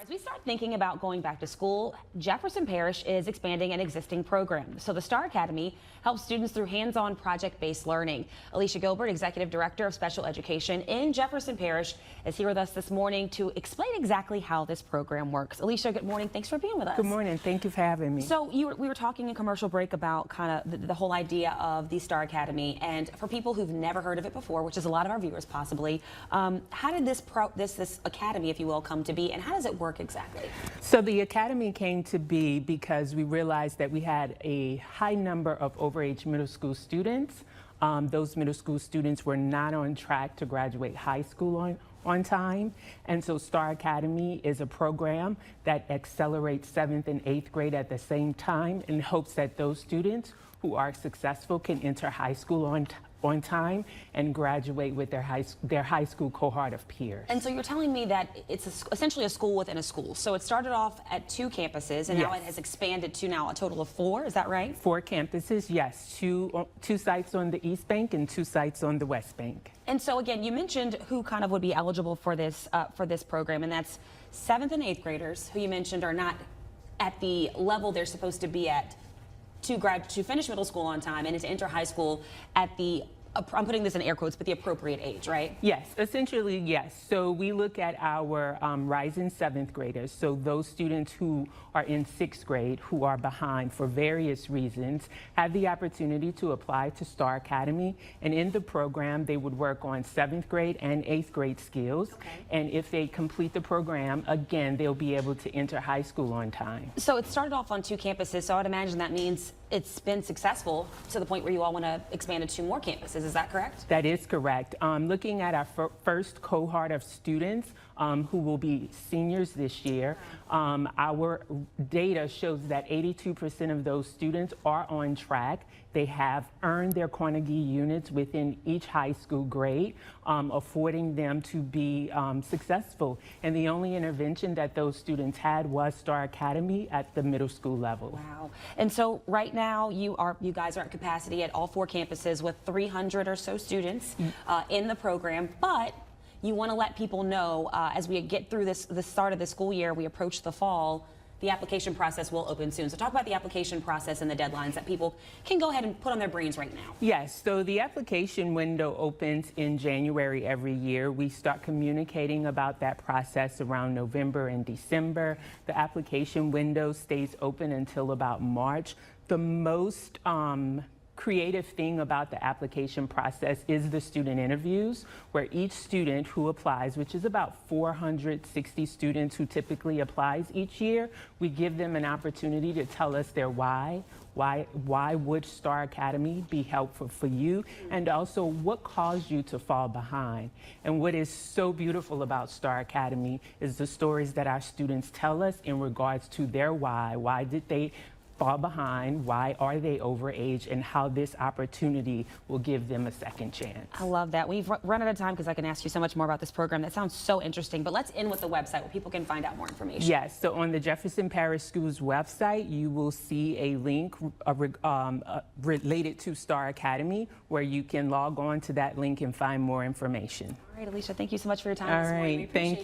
As we start thinking about going back to school, Jefferson Parish is expanding an existing program. So the Star Academy helps students through hands-on project-based learning. Alisha Gilbert, Executive Director of Special Education in Jefferson Parish, is here with us this morning to explain exactly how this program works. Alisha, good morning. Thanks for being with us. Good morning. Thank you for having me. So we were talking in commercial break about kind of the whole idea of the Star Academy, and for people who've never heard of it before, which is a lot of our viewers possibly, how did this academy, if you will, come to be, and how does it work exactly? So the Academy came to be because we realized that we had a high number of overage middle school students. Those middle school students were not on track to graduate high school on time. And so Star Academy is a program that accelerates 7th and 8th grade at the same time in hopes that those students who are successful can enter high school on time and graduate with their high school cohort of peers. And so you're telling me that it's essentially a school within a school. So it started off at 2 campuses, and now it has expanded to now a total of 4. Is that right? 4 campuses, yes. Two sites on the East Bank and 2 sites on the West Bank. And so again, you mentioned who kind of would be eligible for this program, and that's 7th and 8th graders, who you mentioned are not at the level they're supposed to be at to finish middle school on time and to enter high school at the, I'm putting this in air quotes, but the appropriate age, right? Yes, essentially, yes. So we look at our rising 7th graders, so those students who are in 6th grade who are behind for various reasons have the opportunity to apply to Star Academy, and in the program they would work on 7th grade and 8th grade skills. Okay. And if they complete the program, again, they'll be able to enter high school on time. So it started off on 2 campuses, so I'd imagine that means it's been successful to the point where you all want to expand it to 2 more campuses. Is that correct? That is correct. Looking at our first cohort of students who will be seniors this year, our data shows that 82% of those students are on track. They have earned their Carnegie units within each high school grade, affording them to be successful. And the only intervention that those students had was Star Academy at the middle school level. Wow. And so right now you guys are at capacity at all 4 campuses with 300 or so students in the program, but you want to let people know as we get through the start of the school year, we approach the fall, the application process will open soon. So talk about the application process and the deadlines that people can go ahead and put on their brains right now. Yes, so the application window opens in January every year. We start communicating about that process around November and December. The application window stays open until about March. The most creative thing about the application process is the student interviews, where each student who applies, which is about 460 students who typically applies each year, we give them an opportunity to tell us their why would Star Academy be helpful for you, and also what caused you to fall behind. And what is so beautiful about Star Academy is the stories that our students tell us in regards to their why did they fall behind, why are they overage, and how this opportunity will give them a second chance. I love that. We've run out of time because I can ask you so much more about this program. That sounds so interesting, but let's end with the website where people can find out more information. Yes, so on the Jefferson Parish Schools website, you will see a link related to Star Academy where you can log on to that link and find more information. All right, Alisha, thank you so much for your time All this morning. right, thank you.